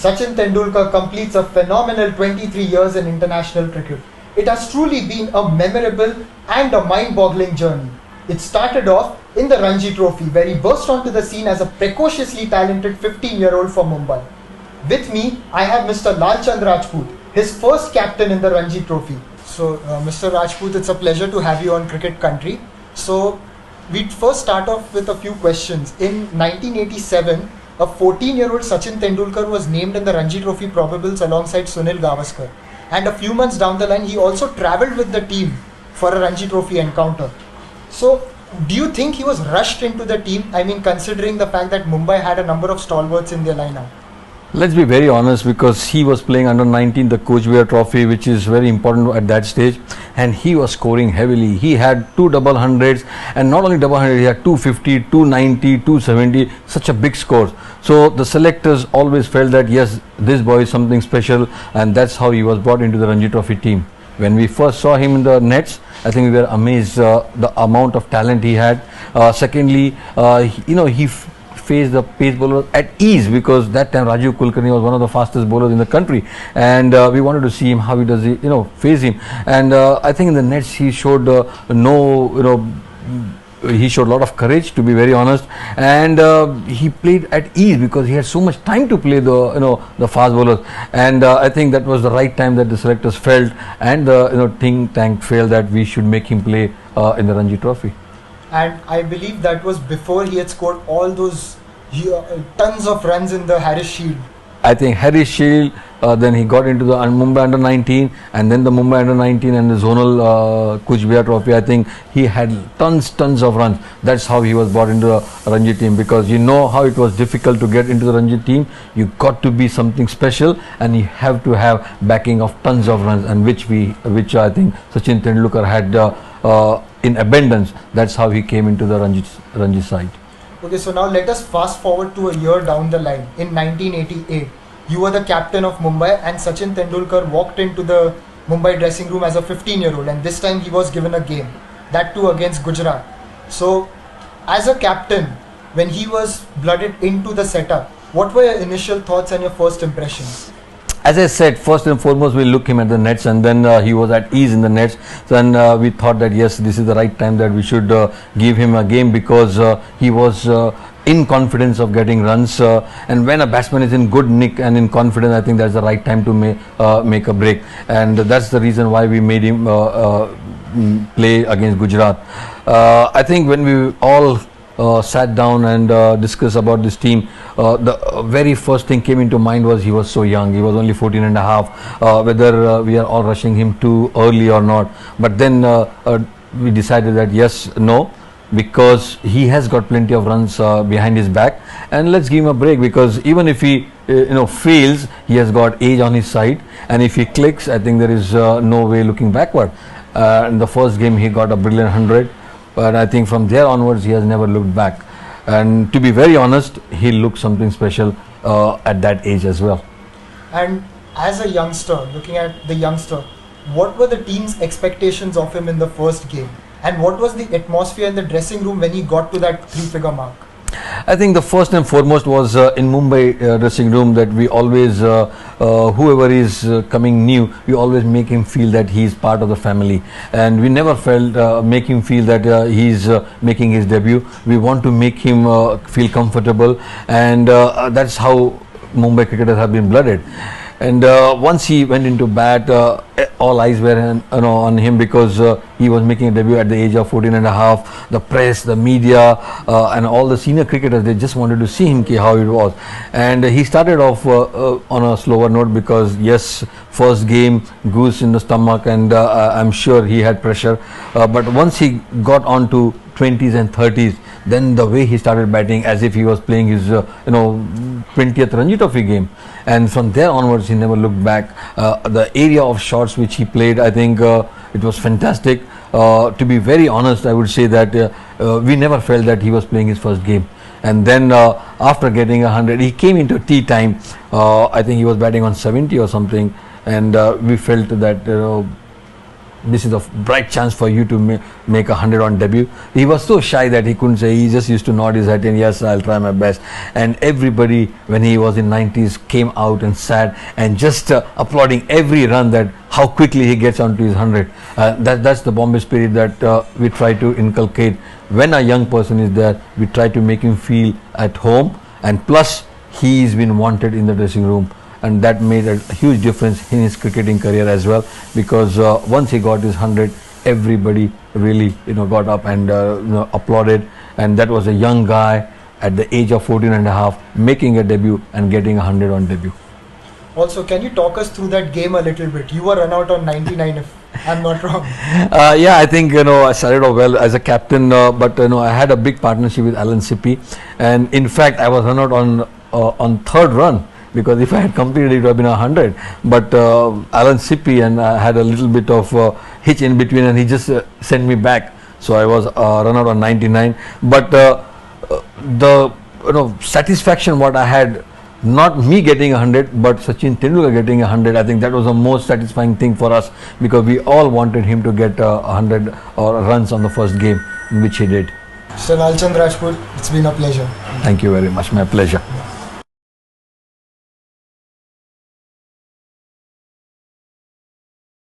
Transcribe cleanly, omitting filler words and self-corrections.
Sachin Tendulkar completes a phenomenal 23 years in international cricket. It has truly been a memorable and a mind-boggling journey. It started off in the Ranji Trophy, where he burst onto the scene as a precociously talented 15-year-old from Mumbai. With me, I have Mr. Lalchand Rajput, his first captain in the Ranji Trophy. So, Mr. Rajput, it's a pleasure to have you on Cricket Country. So, we'd first start off with a few questions. In 1987, a 14-year-old Sachin Tendulkar was named in the Ranji Trophy probables alongside Sunil Gavaskar. And a few months down the line, he also travelled with the team for a Ranji Trophy encounter. So, do you think he was rushed into the team? I mean, considering the fact that Mumbai had a number of stalwarts in their lineup. Let's be very honest, because he was playing under 19, the Coachbear Trophy, which is very important at that stage, and he was scoring heavily. He had two double hundreds, and not only double hundred, he had 250, 290, 270, such a big score. So the selectors always felt that yes, this boy is something special, and that's how he was brought into the Ranji Trophy team. When we first saw him in the nets, I think we were amazed the amount of talent he had. Secondly, he faced the pace bowlers at ease, because that time Rajiv Kulkarni was one of the fastest bowlers in the country, and we wanted to see him how he does face him. And I think in the nets he showed he showed a lot of courage, to be very honest, and he played at ease because he had so much time to play the fast bowlers. And I think that was the right time that the selectors felt, and the think tank felt that we should make him play in the Ranji Trophy. And I believe that was before he had scored all those tons of runs in the Harris Shield. I think Harris Shield, then he got into the Mumbai under 19, and then the Mumbai under 19 and the zonal Coachbear Trophy. I think he had tons of runs. That's how he was brought into the Ranji team, because you know how it was difficult to get into the Ranji team. You got to be something special, and you have to have backing of tons of runs, and which I think Sachin Tendulkar had in abundance. That's how he came into the Ranji side. Okay, so now let us fast forward to a year down the line. In 1988, you were the captain of Mumbai, and Sachin Tendulkar walked into the Mumbai dressing room as a 15-year-old, and this time he was given a game, that too against Gujarat. So, as a captain, when he was blooded into the setup, what were your initial thoughts and your first impressions? As I said, first and foremost, we look him at the nets, and then he was at ease in the nets. Then we thought that yes, this is the right time that we should give him a game, because he was in confidence of getting runs. And when a batsman is in good nick and in confidence, I think that's the right time to make a break. And that's the reason why we made him play against Gujarat. I think when we all sat down and discussed about this team, the very first thing came into mind was he was so young. He was only 14 and a half, whether we are all rushing him too early or not. But then we decided that yes, no, because he has got plenty of runs behind his back, and let's give him a break, because even if he fails, he has got age on his side, and if he clicks, I think there is no way looking backward. In the first game he got a brilliant 100, but I think from there onwards he has never looked back. And to be very honest, he looked something special at that age as well. And as a youngster, looking at the youngster, what were the team's expectations of him in the first game? And what was the atmosphere in the dressing room when he got to that 3-figure mark? I think the first and foremost was in Mumbai dressing room, that we always, whoever is coming new, we always make him feel that he is part of the family, and we never felt make him feel that he is making his debut. We want to make him feel comfortable, and that's how Mumbai cricketers have been blooded. And once he went into bat, all eyes were on him, because he was making a debut at the age of 14 and a half. The press, the media, and all the senior cricketers, they just wanted to see him, how it was. And he started off on a slower note, because yes, first game, goose in the stomach, and I'm sure he had pressure. But once he got on to 20s and 30s, then the way he started batting, as if he was playing his 20th Ranji Trophy game, and from there onwards he never looked back. The area of shots which he played, I think it was fantastic. To be very honest, I would say that we never felt that he was playing his first game. And then after getting 100, he came into tea time. I think he was batting on 70 or something, and we felt that this is a bright chance for you to make 100 on debut. He was so shy that he couldn't say. He just used to nod his head and yes, I'll try my best. And everybody, when he was in 90s, came out and sat and just applauding every run, that how quickly he gets onto his 100. That's the Bombay spirit that we try to inculcate. When a young person is there, we try to make him feel at home, and plus he's been wanted in the dressing room. And that made a huge difference in his cricketing career as well, because once he got his 100, everybody really got up and applauded. And that was a young guy at the age of 14 and a half making a debut and getting 100 on debut. Also, can you talk us through that game a little bit? You were run out on 99, if I'm not wrong. Yeah, I think I started off well as a captain, but I had a big partnership with Alan Sippy, and in fact I was run out on third run, because if I had completed it would have been 100. But Alan Sippy and I had a little bit of hitch in between, and he just sent me back. So I was run out on 99. But the satisfaction what I had, not me getting 100, but Sachin Tendulkar getting 100, I think that was the most satisfying thing for us, because we all wanted him to get 100 runs on the first game, which he did. Mr. Lalchand Rajput, it's been a pleasure. Thank you very much. My pleasure.